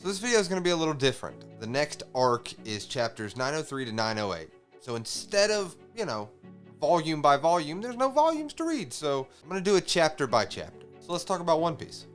So this video is going to be a little different. The next arc is chapters 903 to 908. So instead of, volume by volume, there's no volumes to read. So I'm going to do it chapter by chapter. So let's talk about One Piece.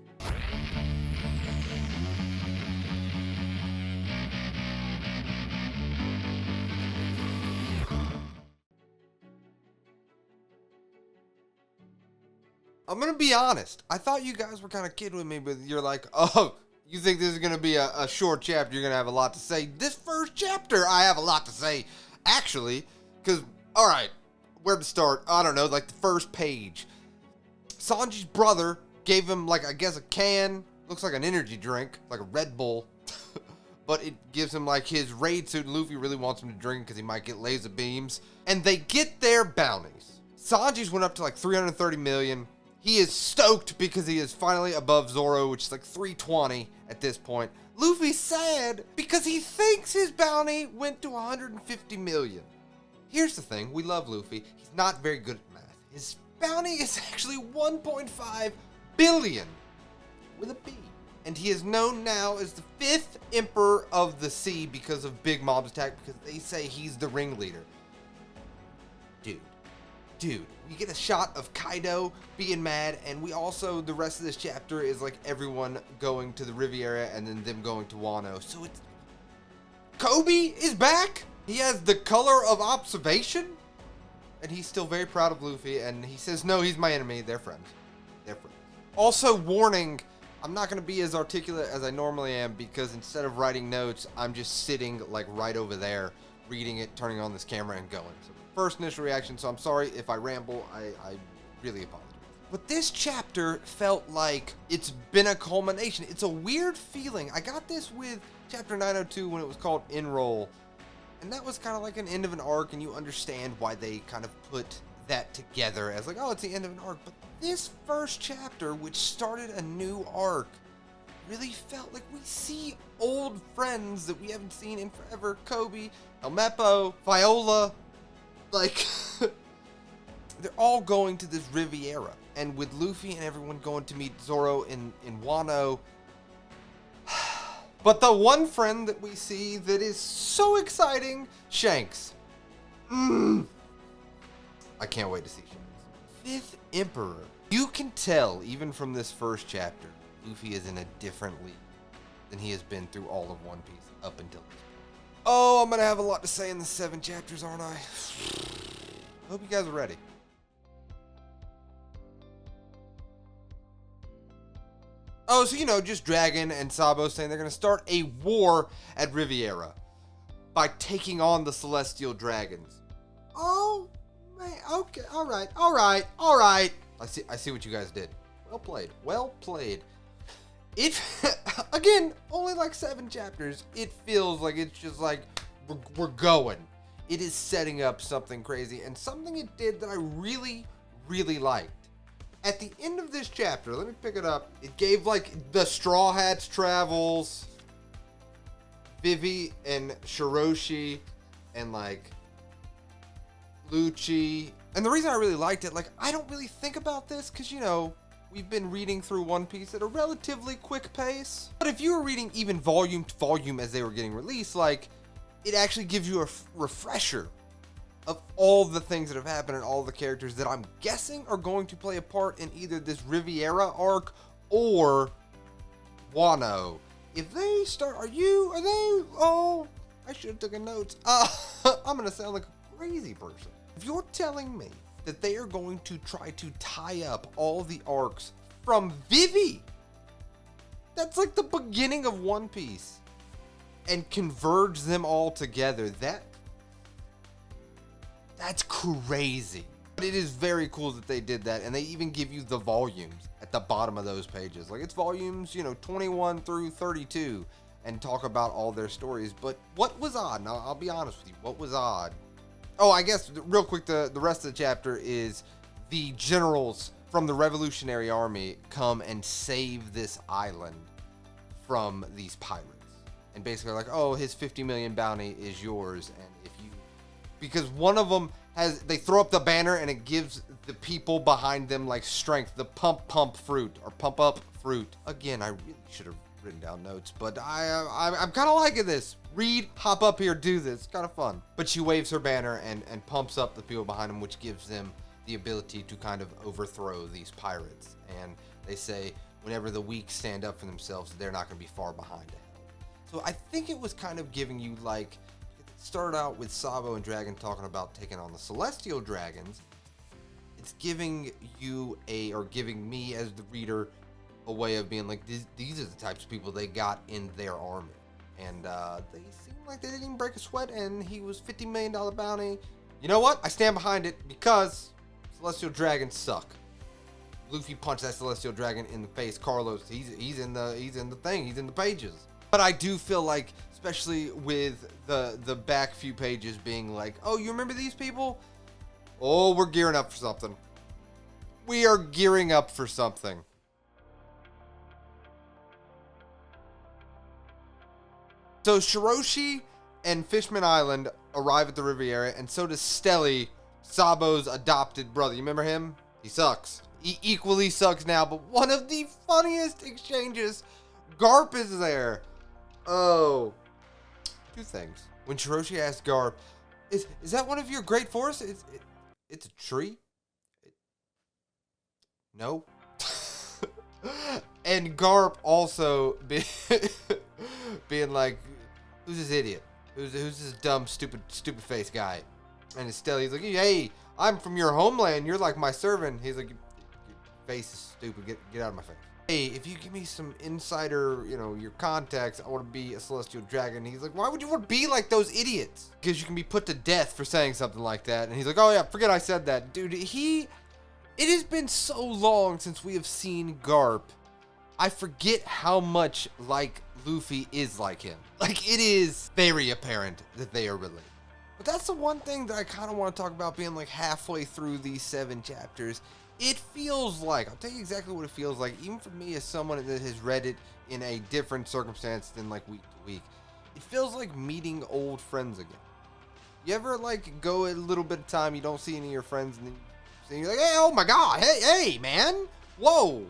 I'm going to be honest. I thought you guys were kind of kidding with me, but you're like, oh, you think this is going to be a short chapter? You're going to have a lot to say. This first chapter, I have a lot to say, actually, because, all right, where to start? I don't know, like the first page. Sanji's brother gave him, like, I guess a can. Looks like an energy drink, like a Red Bull. But it gives him, like, his raid suit, and Luffy really wants him to drink because he might get laser beams. And they get their bounties. Sanji's went up to, like, 330 million. He is stoked because he is finally above Zoro, which is like 320 at this point. Luffy's sad because he thinks his bounty went to 150 million. Here's the thing, we love Luffy. He's not very good at math. His bounty is actually 1.5 billion with a B. And he is known now as the 5th Emperor of the Sea because of Big Mom's attack, because they say he's the ringleader. Dude, we get a shot of Kaido being mad, and we also, the rest of this chapter is like everyone going to the Riviera and then them going to Wano. So it's, Kobe is back. He has the color of observation, and he's still very proud of Luffy, and he says, no, he's my enemy. They're friends. Also, warning, I'm not going to be as articulate as I normally am, because instead of writing notes, I'm just sitting like right over there, reading it, turning on this camera, and going. So first initial reaction, so I'm sorry if I ramble, I really apologize. But this chapter felt like it's been a culmination. It's a weird feeling. I got this with chapter 902 when it was called Enroll, and that was kind of like an end of an arc, and you understand why they kind of put that together as like, oh, it's the end of an arc. But this first chapter, which started a new arc, really felt like we see old friends that we haven't seen in forever. Kobe, Helmeppo, Viola, like, they're all going to this Riviera. And with Luffy and everyone going to meet Zoro in Wano. But the one friend that we see that is so exciting, Shanks. I can't wait to see Shanks. 5th Emperor. You can tell, even from this first chapter, Luffy is in a different league than he has been through all of One Piece up until this point. Oh, I'm going to have a lot to say in the 7 chapters, aren't I? Hope you guys are ready. Oh, so, just Dragon and Sabo saying they're going to start a war at Riviera by taking on the Celestial Dragons. Oh, man, okay, all right. I see what you guys did. Well played. It, again, only like 7 chapters. It feels like it's just like, we're going. It is setting up something crazy, and something it did that I really, really liked. At the end of this chapter, let me pick it up. It gave like the Straw Hats travels, Vivi and Shiroshi, and like Lucci. And the reason I really liked it, like, I don't really think about this because, we've been reading through One Piece at a relatively quick pace. But if you were reading even volume to volume as they were getting released, like, it actually gives you a refresher of all the things that have happened and all the characters that I'm guessing are going to play a part in either this Riviera arc or Wano. If they start, oh, I should have taken notes. I'm going to sound like a crazy person. If you're telling me that they are going to try to tie up all the arcs from Vivi, that's like the beginning of One Piece, and converge them all together, that's crazy. But it is very cool that they did that, and they even give you the volumes at the bottom of those pages. Like, it's volumes, 21 through 32, and talk about all their stories. But what was odd, now I'll be honest with you, what was odd? Oh, I guess, real quick, the rest of the chapter is the generals from the Revolutionary Army come and save this island from these pirates. And basically like, oh, his 50 million bounty is yours. And if you, because one of them they throw up the banner and it gives the people behind them like strength, the pump fruit or pump up fruit. Again, I really should have written down notes, but I'm kind of liking this. Read, hop up here, do this. It's kind of fun. But she waves her banner and pumps up the people behind them, which gives them the ability to kind of overthrow these pirates. And they say whenever the weak stand up for themselves, they're not going to be far behind it. So I think it was kind of giving you, like, it started out with Sabo and Dragon talking about taking on the Celestial Dragons. It's giving you giving me as the reader a way of being like, these are the types of people they got in their army. And they seem like they didn't even break a sweat, and he was $50 million bounty. You know what? I stand behind it because Celestial Dragons suck. Luffy punched that Celestial Dragon in the face. Carlos, he's in the thing. He's in the pages. But I do feel like, especially with the back few pages being like, oh, you remember these people? Oh, we're gearing up for something. We are gearing up for something. So Shiroshi and Fishman Island arrive at the Riviera, and so does Stelly, Sabo's adopted brother. You remember him? He sucks. He equally sucks now, but one of the funniest exchanges, Garp is there. Oh. Two things. When Shiroshi asks Garp, is that one of your great forests? It's a tree? No. And Garp also being like, who's this idiot? Who's this dumb, stupid face guy? And Stelly's like, hey, I'm from your homeland. You're like my servant. He's like, your face is stupid. Get out of my face. Hey, if you give me some insider, your contacts, I want to be a Celestial Dragon. He's like, why would you want to be like those idiots? Because you can be put to death for saying something like that. And he's like, oh yeah, forget I said that. Dude, it has been so long since we have seen Garp. I forget how much like Luffy is like him. Like, it is very apparent that they are related. But that's the one thing that I kind of want to talk about being like halfway through these 7 chapters. It feels like, I'll tell you exactly what it feels like, even for me as someone that has read it in a different circumstance than like week to week. It feels like meeting old friends again. You ever like go a little bit of time, you don't see any of your friends, and then you're like, hey, oh my god, hey man, whoa,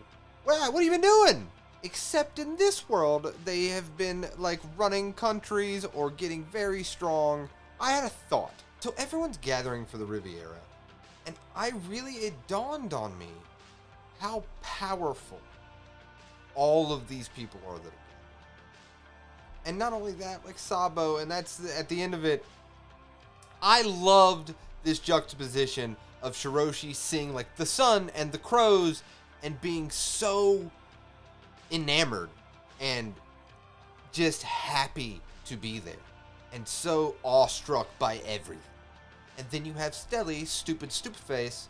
what have you been doing? Except in this world, they have been like running countries or getting very strong. I had a thought. So everyone's gathering for the Riviera, and it dawned on me how powerful all of these people are that are gathered. And not only that, like Sabo, and that's at the end of it, I loved this juxtaposition of Shiroshi seeing like the sun and the crows and being so enamored and just happy to be there and so awestruck by everything. And then you have Stelly, stupid face.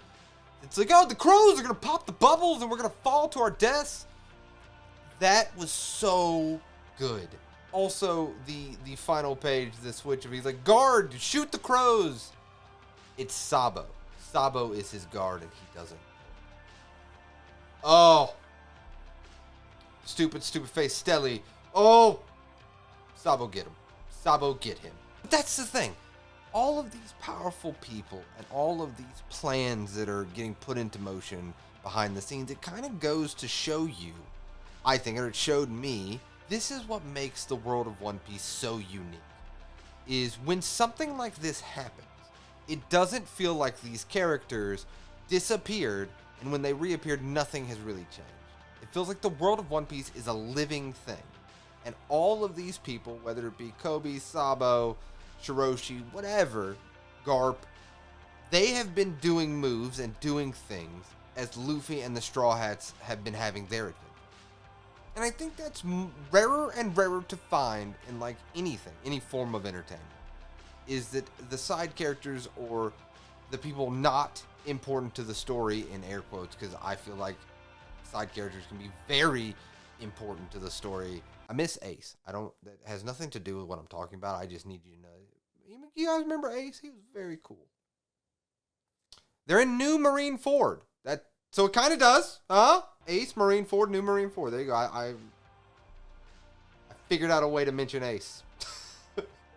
It's like, oh, the crows are gonna pop the bubbles and we're gonna fall to our deaths. That was so good. Also, the final page, the switch of he's like, guard, shoot the crows. It's Sabo. Sabo is his guard and he doesn't. Oh. Stupid face Stelly. Oh. Sabo get him. Sabo get him. But that's the thing. All of these powerful people and all of these plans that are getting put into motion behind the scenes, it kind of goes to show you, I think, or it showed me, this is what makes the world of One Piece so unique. Is when something like this happens, it doesn't feel like these characters disappeared, and when they reappeared, nothing has really changed. It feels like the world of One Piece is a living thing. And all of these people, whether it be Kobe, Sabo, Shiroshi, whatever, Garp, they have been doing moves and doing things as Luffy and the Straw Hats have been having their adventures. And I think that's rarer and rarer to find in like anything, any form of entertainment, is that the side characters or the people not important to the story, in air quotes, because I feel like side characters can be very important to the story. I miss Ace. That has nothing to do with what I'm talking about. I just need you to know. You guys remember Ace? He was very cool. They're in New Marine Ford. So it kind of does, huh? Ace, Marine Ford, New Marine Ford. There you go. I figured out a way to mention Ace.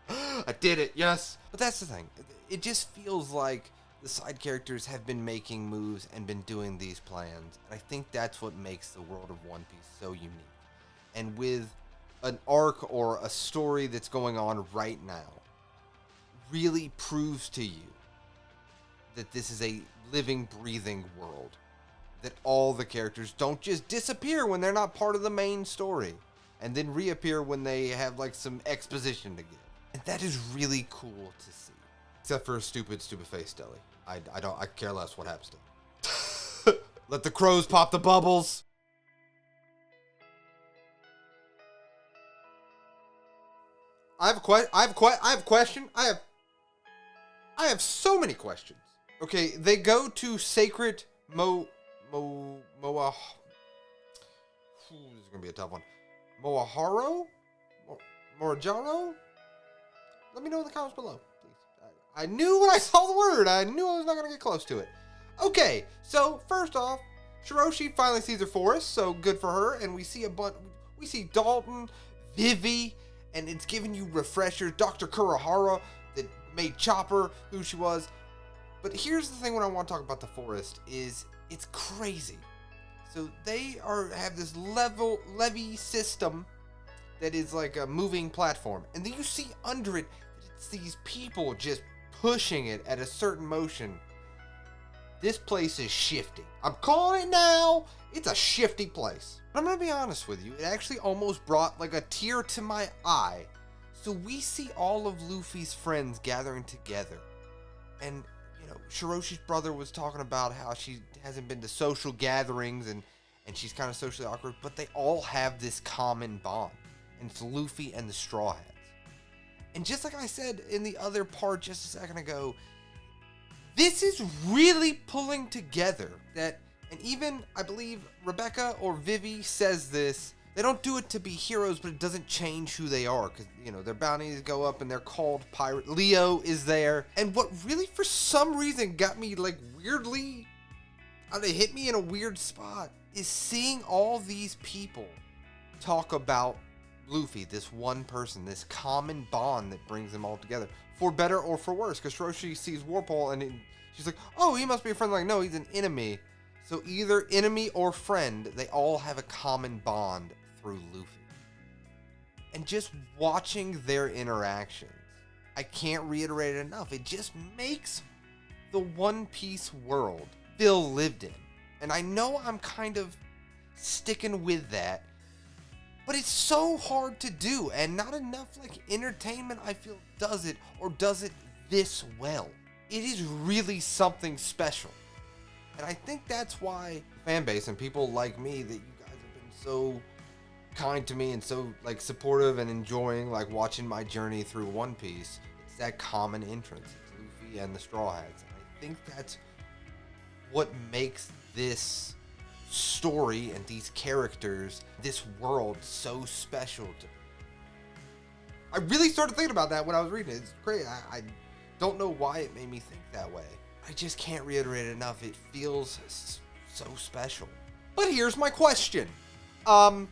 I did it, yes. But that's the thing. It just feels like the side characters have been making moves and been doing these plans. And I think that's what makes the world of One Piece so unique. and with an arc or a story that's going on right now really proves to you that this is a living, breathing world. That all the characters don't just disappear when they're not part of the main story and then reappear when they have like some exposition to give. And that is really cool to see. Except for a stupid face Deli. I care less what happens to him. Let the crows pop the bubbles. I have a question. I have so many questions. Okay, they go to sacred Moa. This is gonna be a tough one. Moaharo? Morajaro? Let me know in the comments below, please. I knew when I saw the word, I knew I was not gonna get close to it. Okay, so first off, Shiroshi finally sees her forest, so good for her, and we see we see Dalton, Vivi, and it's giving you refreshers. Dr. Kurahara that made Chopper who she was. But here's the thing when I want to talk about the forest is it's crazy. So they have this levee system that is like a moving platform. And then you see under it that it's these people just pushing it at a certain motion. This place is shifty. I'm calling it now. It's a shifty place. But I'm going to be honest with you. It actually almost brought like a tear to my eye. So we see all of Luffy's friends gathering together. And you know, Shiroshi's brother was talking about how she hasn't been to social gatherings and she's kind of socially awkward, but they all have this common bond, and it's Luffy and the Straw Hats. And just like I said in the other part just a second ago, this is really pulling together that, and even I believe Rebecca or Vivi says this, they don't do it to be heroes, but it doesn't change who they are, because, you know, their bounties go up and they're called pirate. Leo is there. And what really, for some reason, got me, like, weirdly, it hit me in a weird spot, is seeing all these people talk about Luffy, this one person, this common bond that brings them all together, for better or for worse, because Shiroshi sees Warpole and she's like, oh, he must be a friend. Like, no, he's an enemy. So either enemy or friend, they all have a common bond through Luffy. And just watching their interactions, I can't reiterate it enough. It just makes the One Piece world feel lived in. And I know I'm kind of sticking with that, but it's so hard to do, and not enough like entertainment, I feel, does it, or does it this well. It is really something special. And I think that's why fan base and people like me, that you guys have been so kind to me and so like supportive and enjoying like watching my journey through One Piece. It's that common entrance. It's Luffy and the Straw Hats. And I think that's what makes this story and these characters, this world, so special to me. I really started thinking about that when I was reading it. It's great. I don't know why it made me think that way. I just can't reiterate it enough. It feels so special. But here's my question. So,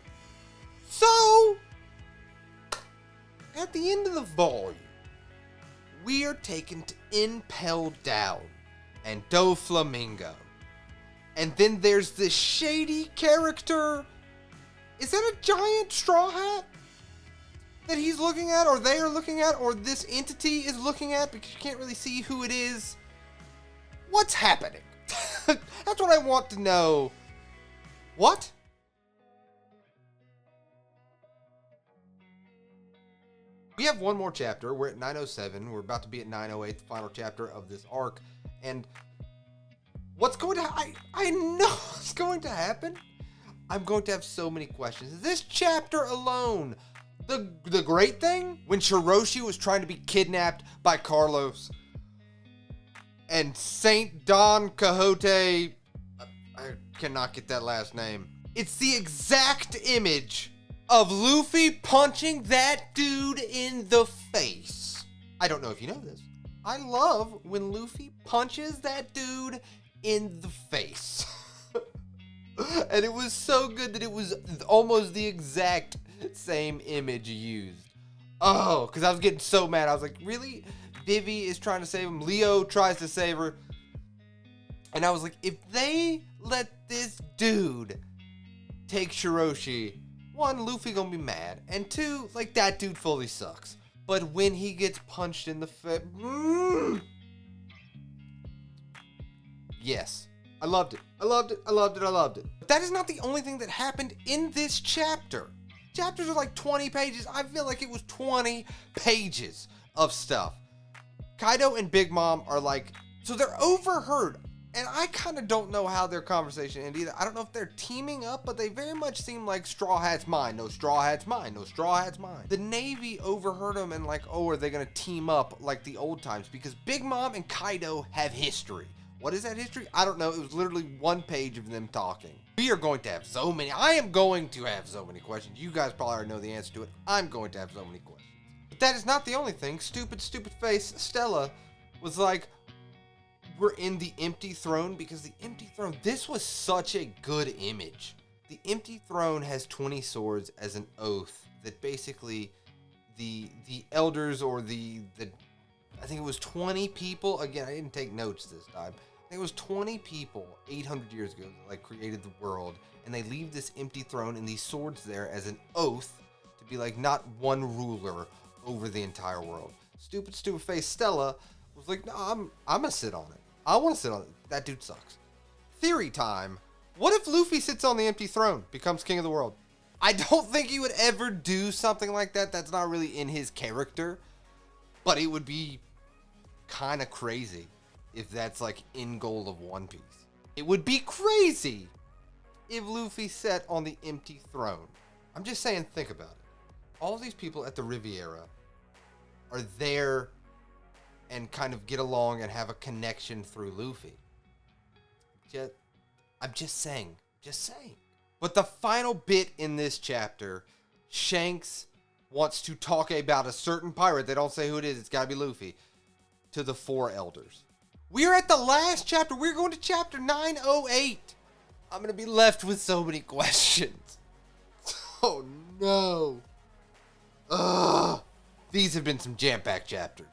at the end of the volume, we are taken to Impel Down and Doflamingo. And then there's this shady character. Is that a giant straw hat that he's looking at, or they are looking at, or this entity is looking at, because you can't really see who it is? What's happening? That's what I want to know. What? We have one more chapter. We're at 907. We're about to be at 908, the final chapter of this arc. And what's going to I know what's going to happen. I'm going to have so many questions. This chapter alone, the great thing, when Shiroshi was trying to be kidnapped by Carlos and Saint Don Quixote, I cannot get that last name. It's the exact image of Luffy punching that dude in the face. I don't know if you know this. I love when Luffy punches that dude in the face. And it was so good that it was almost the exact same image used. Oh, because I was getting so mad. I was like, really? Vivi is trying to save him. Leo tries to save her. And I was like, if they let this dude take Shiroshi, one, Luffy gonna be mad, and two, like, that dude fully sucks. But when he gets punched in the face, yes, I loved it. I loved it. I loved it. I loved it. But that is not the only thing that happened in this chapter. Chapters are like 20 pages. I feel like it was 20 pages of stuff. Kaido and Big Mom are like, so they're overheard. And I kind of don't know how their conversation ended either. I don't know if they're teaming up, but they very much seem like Straw Hat's mine. No Straw Hat's mine. No Straw Hat's mine. The Navy overheard them and like, oh, are they going to team up like the old times? Because Big Mom and Kaido have history. What is that history? I don't know. It was literally one page of them talking. We are going to have so many. I am going to have so many questions. You guys probably already know the answer to it. I'm going to have so many questions. But that is not the only thing. Stupid face Stella was like, we're in the empty throne, because the empty throne, this was such a good image. The empty throne has 20 swords as an oath that basically the elders, or the I think it was 20 people. Again, I didn't take notes this time. I think it was 20 people 800 years ago that like created the world, and they leave this empty throne and these swords there as an oath to be like not one ruler over the entire world. Stupid face Stella was like, no, I'm gonna sit on it. I want to sit on it. That dude sucks. Theory time. What if Luffy sits on the empty throne, becomes king of the world? I don't think he would ever do something like that. That's not really in his character. But it would be kind of crazy if that's like in goal of One Piece. It would be crazy if Luffy sat on the empty throne. I'm just saying, think about it. All these people at the Riviera are there and kind of get along and have a connection through Luffy. I'm just saying. But the final bit in this chapter, Shanks wants to talk about a certain pirate. They don't say who it is. It's got to be Luffy. To the four elders. We are at the last chapter. We're going to chapter 908. I'm going to be left with so many questions. Oh, no. Ugh. These have been some jam-packed chapters.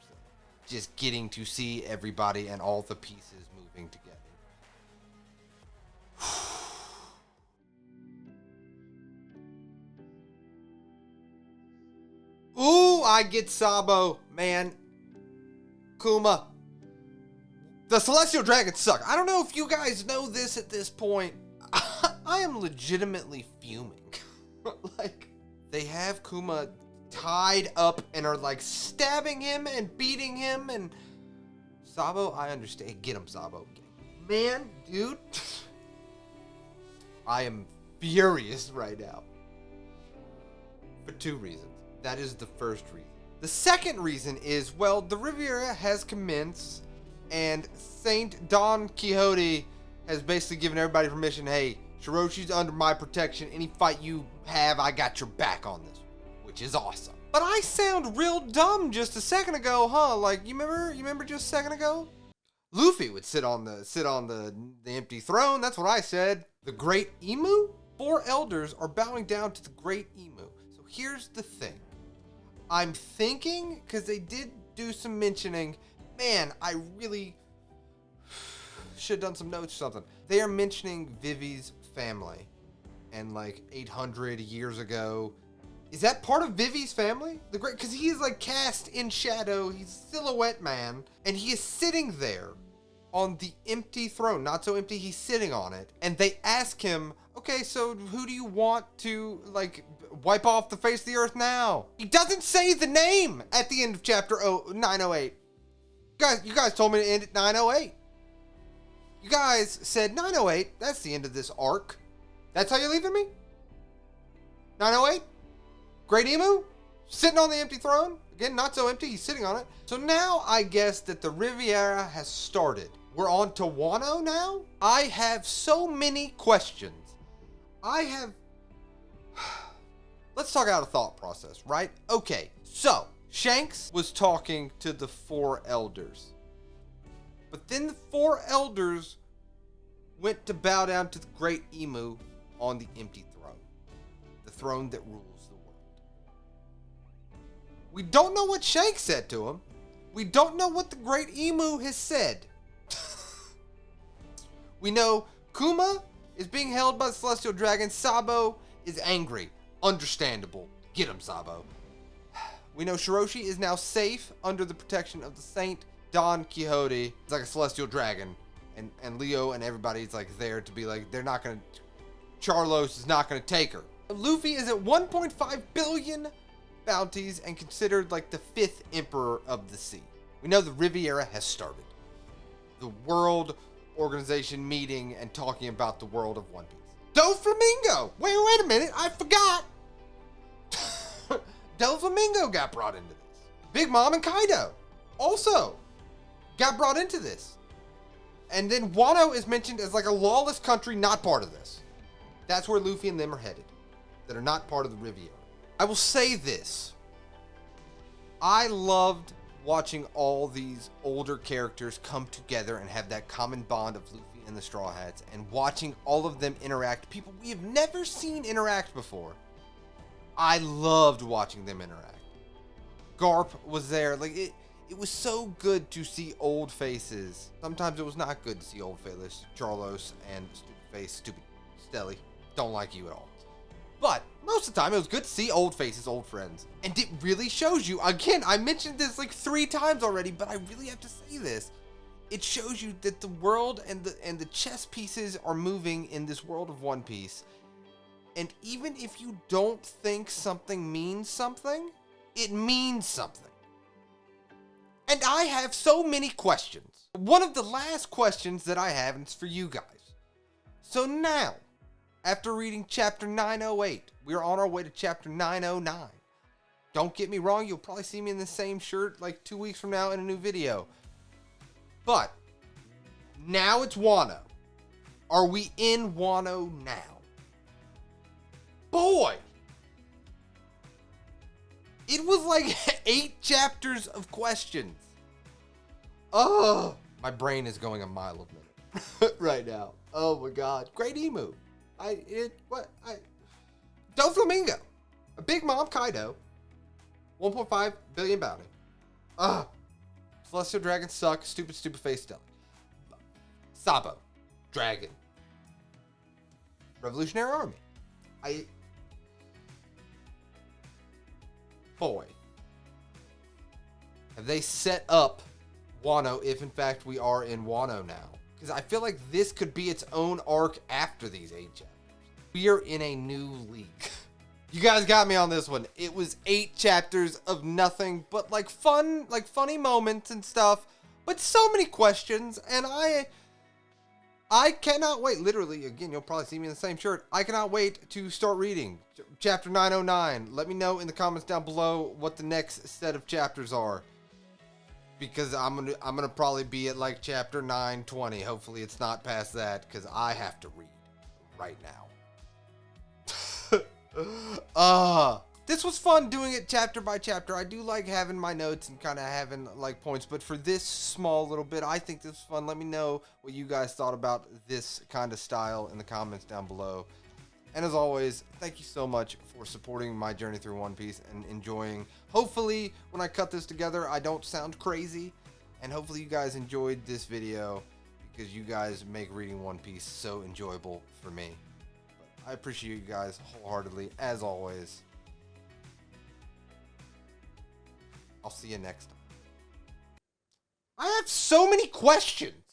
Just getting to see everybody and all the pieces moving together. Ooh, I get Sabo, man. Kuma. The Celestial Dragons suck. I don't know if you guys know this at this point. I am legitimately fuming. Like, they have Kuma tied up and are like stabbing him and beating him, and Sabo, I understand. Get him, Sabo. Man, dude. I am furious right now. For two reasons. That is the first reason. The second reason is, well, the Riviera has commenced, and Saint Don Quixote has basically given everybody permission. Hey, Shiroshi's under my protection. Any fight you have, I got your back on this, which is awesome. But I sound real dumb just a second ago, huh? Like, you remember just a second ago? Luffy would sit on the empty throne. That's what I said. The Great Emu? 4 elders are bowing down to the Great Emu. So here's the thing. I'm thinking, because they did do some mentioning, man, I really should have done some notes or something. They are mentioning Vivi's family, and like 800 years ago. Is that part of Vivi's family? The great, because he is like cast in shadow. He's Silhouette Man, and he is sitting there on the empty throne. Not so empty, he's sitting on it. And they ask him, okay, so who do you want to like wipe off the face of the earth now? He doesn't say the name at the end of chapter 908. You guys told me to end at 908. You guys said 908, that's the end of this arc. That's how you're leaving me? 908? Great Emu? Sitting on the empty throne? Again, not so empty, he's sitting on it. So now I guess that the Riviera has started. We're on to Wano now? I have so many questions. Let's talk out a thought process, right? Okay, so Shanks was talking to the 4 elders. But then the 4 elders went to bow down to the Great Emu on the empty throne. The throne that rules the world. We don't know what Shanks said to him. We don't know what the Great Emu has said. We know Kuma is being held by the Celestial Dragon. Sabo is angry. Understandable. Get him, Sabo. We know Shiroshi is now safe under the protection of the Saint Don Quixote. He's like a celestial dragon. And Leo and everybody's like there to be like, they're not gonna, Charlos is not gonna take her. Luffy is at 1.5 billion bounties and considered like the 5th emperor of the sea. We know the Riviera has started. The World Organization meeting and talking about the world of One Piece. Doflamingo! Wait a minute, I forgot! Doflamingo got brought into this. Big Mom and Kaido also got brought into this. And then Wano is mentioned as like a lawless country not part of this. That's where Luffy and them are headed. That are not part of the Riviera. I will say this. I loved watching all these older characters come together and have that common bond of Luffy and the Straw Hats, and watching all of them interact, people we have never seen interact before. I loved watching them interact. Garp was there. Like, it was so good to see old faces. Sometimes it was not good to see old faces. Charlos and Stupid Face, Stupid Stelly. Don't like you at all. But most of the time, it was good to see old faces, old friends. And it really shows you, again, I mentioned this like 3 times already, but I really have to say this. It shows you that the world and the chess pieces are moving in this world of One Piece. And even if you don't think something means something, it means something. And I have so many questions. One of the last questions that I have is for you guys. So now, after reading chapter 908, we're on our way to chapter 909. Don't get me wrong, you'll probably see me in the same shirt like 2 weeks from now in a new video. But now it's Wano. Are we in Wano now? Boy! It was like 8 chapters of questions. Oh, my brain is going a mile a minute right now. Oh my god. Great emu. Doflamingo. A Big Mom Kaido. 1.5 billion bounty. Celestial Dragons suck. Stupid face Stella. Sabo. Dragon. Revolutionary Army. Boy. Have they set up Wano if in fact we are in Wano now? Because I feel like this could be its own arc after these 8 chapters. We are in a new league. You guys got me on this one. It was 8 chapters of nothing but like fun, like funny moments and stuff, but so many questions, and I cannot wait. Literally, again, you'll probably see me in the same shirt. I cannot wait to start reading chapter 909. Let me know in the comments down below what the next set of chapters are, because I'm gonna probably be at like chapter 920. Hopefully, it's not past that, because I have to read right now. This was fun doing it chapter by chapter. I do like having my notes and kind of having like points, but for this small little bit, I think this was fun. Let me know what you guys thought about this kind of style in the comments down below. And as always, thank you so much for supporting my journey through One Piece and enjoying. Hopefully, when I cut this together, I don't sound crazy, and hopefully you guys enjoyed this video, because you guys make reading One Piece so enjoyable for me. I appreciate you guys wholeheartedly, as always. I'll see you next time. I have so many questions.